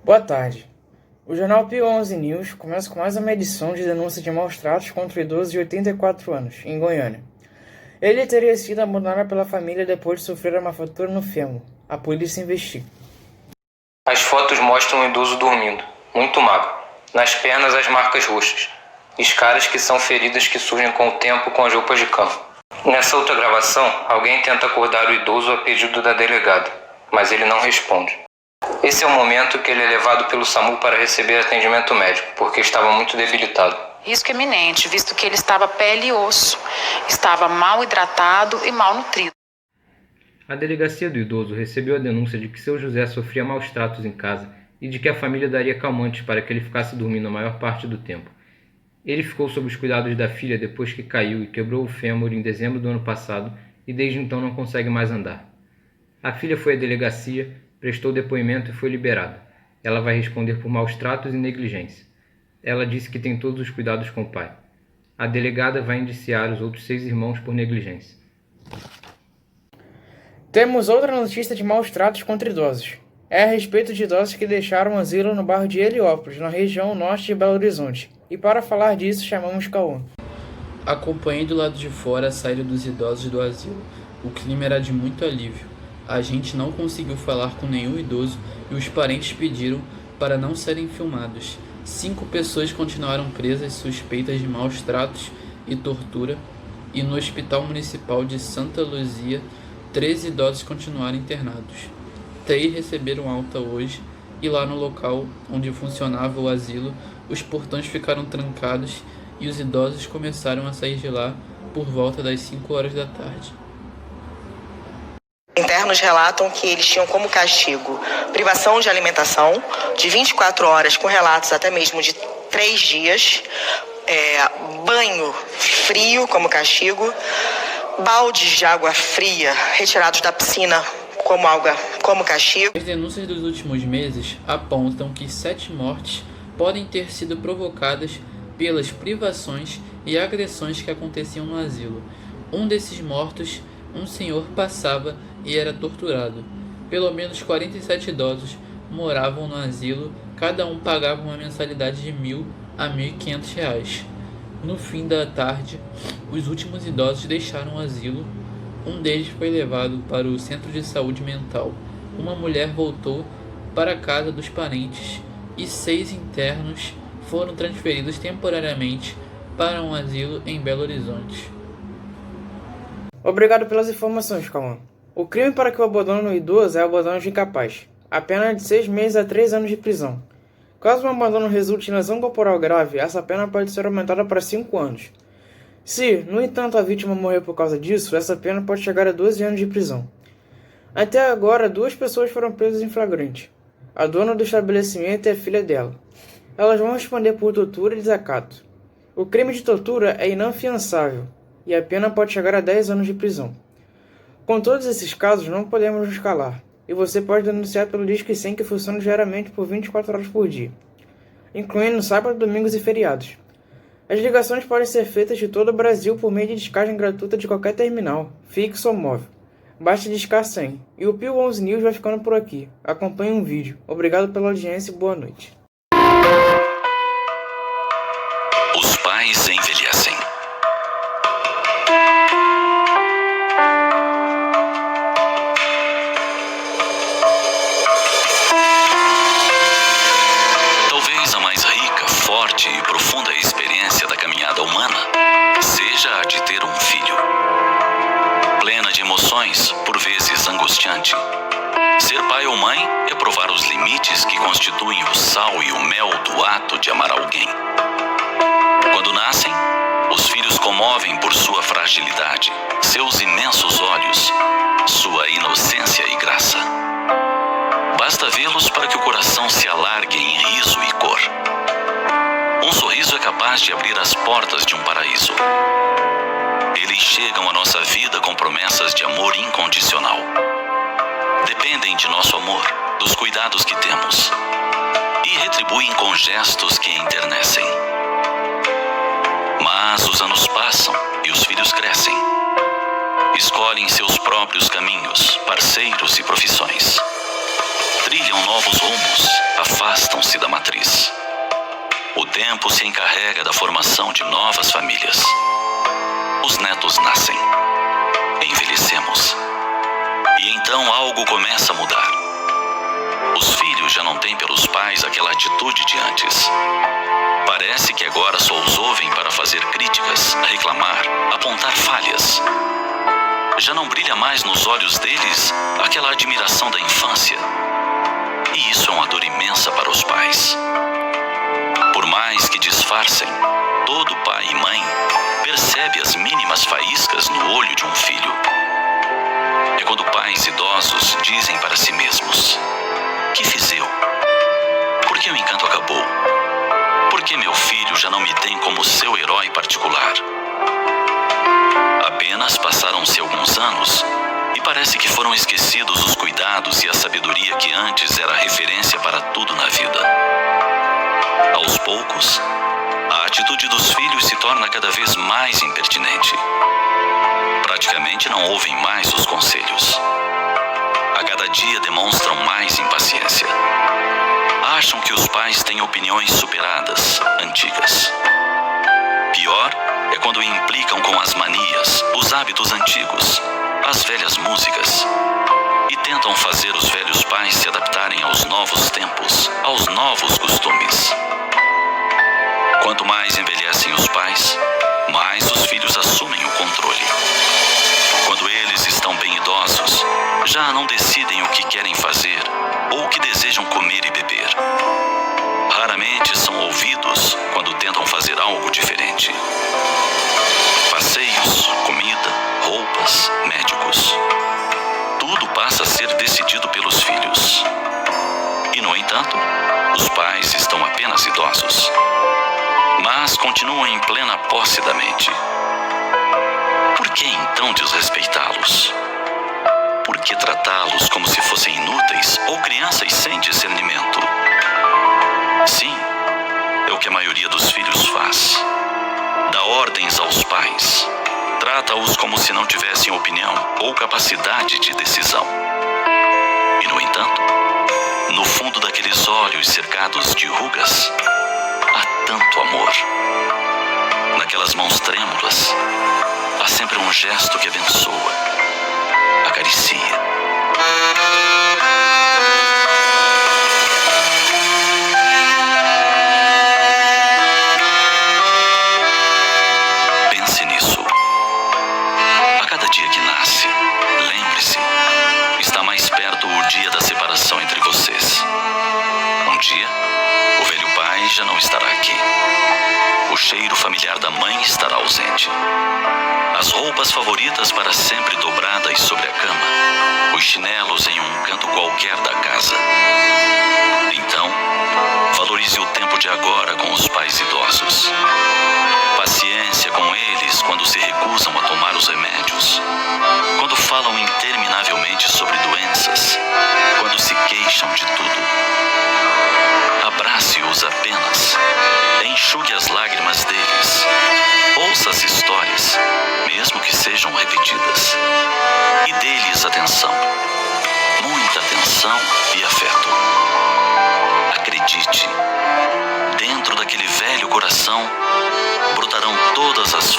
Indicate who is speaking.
Speaker 1: Boa tarde. O jornal Pio 11 News começa com mais uma edição de denúncia de maus tratos contra o idoso de 84 anos, em Goiânia. Ele teria sido abandonado pela família depois de sofrer uma fratura no fêmur. A polícia investiga.
Speaker 2: As fotos mostram o idoso dormindo, muito magro. Nas pernas as marcas roxas. Escaras que são feridas que surgem com o tempo com as roupas de cama. Nessa outra gravação, alguém tenta acordar o idoso a pedido da delegada, mas ele não responde. Esse é o momento que ele é levado pelo SAMU para receber atendimento médico, porque estava muito debilitado.
Speaker 3: Risco iminente, visto que ele estava pele e osso, estava mal hidratado e mal nutrido.
Speaker 4: A delegacia do idoso recebeu a denúncia de que seu José sofria maus tratos em casa e de que a família daria calmantes para que ele ficasse dormindo a maior parte do tempo. Ele ficou sob os cuidados da filha depois que caiu e quebrou o fêmur em dezembro do ano passado e desde então não consegue mais andar. A filha foi à delegacia, prestou depoimento e foi liberada. Ela vai responder por maus tratos e negligência. Ela disse que tem todos os cuidados com o pai. A delegada vai indiciar os outros 6 irmãos por negligência.
Speaker 1: Temos outra notícia de maus tratos contra idosos. É a respeito de idosos que deixaram um asilo no bairro de Heliópolis, na região norte de Belo Horizonte. E para falar disso, chamamos Cauã.
Speaker 5: Acompanhei do lado de fora a saída dos idosos do asilo. O clima era de muito alívio. A gente não conseguiu falar com nenhum idoso e os parentes pediram para não serem filmados. 5 pessoas continuaram presas suspeitas de maus tratos e tortura, e no Hospital Municipal de Santa Luzia, 13 idosos continuaram internados. 3 receberam alta hoje, e lá no local onde funcionava o asilo, os portões ficaram trancados e os idosos começaram a sair de lá por volta das 5 horas da tarde.
Speaker 6: Internos relatam que eles tinham como castigo privação de alimentação de 24 horas, com relatos até mesmo de 3 dias, banho frio como castigo, baldes de água fria retirados da piscina como castigo.
Speaker 5: As denúncias dos últimos meses apontam que 7 mortes podem ter sido provocadas pelas privações e agressões que aconteciam no asilo. Um desses mortos, um senhor passava e era torturado. Pelo menos 47 idosos moravam no asilo, cada um pagava uma mensalidade de R$ 1.000 a R$ 1.500. No fim da tarde, os últimos idosos deixaram o asilo. Um deles foi levado para o centro de saúde mental. Uma mulher voltou para a casa dos parentes e 6 internos foram transferidos temporariamente para um asilo em Belo Horizonte.
Speaker 1: Obrigado pelas informações, Cauã. O crime para que o abandono do idoso é o abandono de incapaz. A pena é de 6 meses a 3 anos de prisão. Caso o abandono resulte em lesão corporal grave, essa pena pode ser aumentada para 5 anos. Se, no entanto, a vítima morrer por causa disso, essa pena pode chegar a 12 anos de prisão. Até agora, 2 pessoas foram presas em flagrante. A dona do estabelecimento e a filha dela. Elas vão responder por tortura e desacato. O crime de tortura é inafiançável e a pena pode chegar a 10 anos de prisão. Com todos esses casos, não podemos nos calar, e você pode denunciar pelo Disque 100, que funciona diariamente por 24 horas por dia, incluindo sábados, domingos e feriados. As ligações podem ser feitas de todo o Brasil por meio de descagem gratuita de qualquer terminal, fixo ou móvel. Basta discar 100. E o Pio 11 News vai ficando por aqui. Acompanhe um vídeo. Obrigado pela audiência e boa noite.
Speaker 7: Os pais envelhecem. Talvez a mais rica, forte e profunda experiência da caminhada humana seja a de ter um filho. Plena de emoções, por vezes angustiante. Ser pai ou mãe é provar os limites que constituem o sal e o mel do ato de amar alguém. Quando nascem, os filhos comovem por sua fragilidade, seus imensos olhos, sua inocência e graça. Basta vê-los para que o coração se alargue em riso e cor. Um sorriso é capaz de abrir as portas de um paraíso. Eles chegam à nossa vida com promessas de amor incondicional. Dependem de nosso amor, dos cuidados que temos, e retribuem com gestos que enternecem. Mas os anos passam e os filhos crescem. Escolhem seus próprios caminhos, parceiros e profissões. trilham novos rumos, afastam-se da matriz. O tempo se encarrega da formação de novas famílias. Os netos nascem. Envelhecemos. E então algo começa a mudar. Os filhos já não têm pelos pais aquela atitude de antes. Parece que agora só os ouvem para fazer críticas, reclamar, apontar falhas. Já não brilha mais nos olhos deles aquela admiração da infância. E isso é uma dor imensa para os pais. Por mais que disfarcem, todo pai e mãe percebe as mínimas faíscas no olho de um filho. É quando pais idosos dizem para si mesmos: que fiz eu? Por que o encanto acabou? Por que meu filho já não me tem como seu herói particular? Apenas passaram-se alguns anos e parece que foram esquecidos os cuidados e a sabedoria que antes era referência para tudo na vida. Aos poucos, a atitude dos filhos se torna cada vez mais impertinente. Praticamente não ouvem mais os conselhos. A cada dia demonstram mais impaciência. Acham que os pais têm opiniões superadas, antigas. Pior é quando implicam com as manias, os hábitos antigos, as velhas músicas, e tentam fazer os velhos pais se adaptarem aos novos tempos, aos novos costumes. Quanto mais envelhecem os pais, mais os filhos assumem o controle. Quando eles estão bem idosos, já não decidem o que querem fazer ou o que desejam comer e beber. Raramente são ouvidos quando tentam fazer algo diferente. Passeios, comida, roupas, médicos. Tudo passa a ser decidido pelos filhos. E, no entanto, os pais estão apenas idosos, mas continuam em plena posse da mente. Por que então desrespeitá-los? Por que tratá-los como se fossem inúteis ou crianças sem discernimento? Sim, é o que a maioria dos filhos faz. Dá ordens aos pais. Trata-os como se não tivessem opinião ou capacidade de decisão. E, no entanto, no fundo daqueles olhos cercados de rugas, há tanto amor. Naquelas mãos trêmulas, há sempre um gesto que abençoa, acaricia. Pense nisso. A cada dia que nasce, lembre-se, está mais perto o dia da separação entre vocês. Um dia, o velho pai já não estará aqui. O cheiro familiar da mãe estará ausente. As roupas favoritas para sempre dobradas sobre a cama. Os chinelos em um canto qualquer da casa. Então, valorize o tempo de agora com os pais idosos. Paciência com eles quando se recusam a tomar os remédios. Quando falam interminavelmente sobre doenças. Quando se queixam de tudo. Abrace-os apenas. Enxugue as lágrimas deles. Ouça as histórias, mesmo que sejam repetidas. E dê-lhes atenção. Muita atenção e afeto. Acredite, dentro daquele velho coração brotarão todas as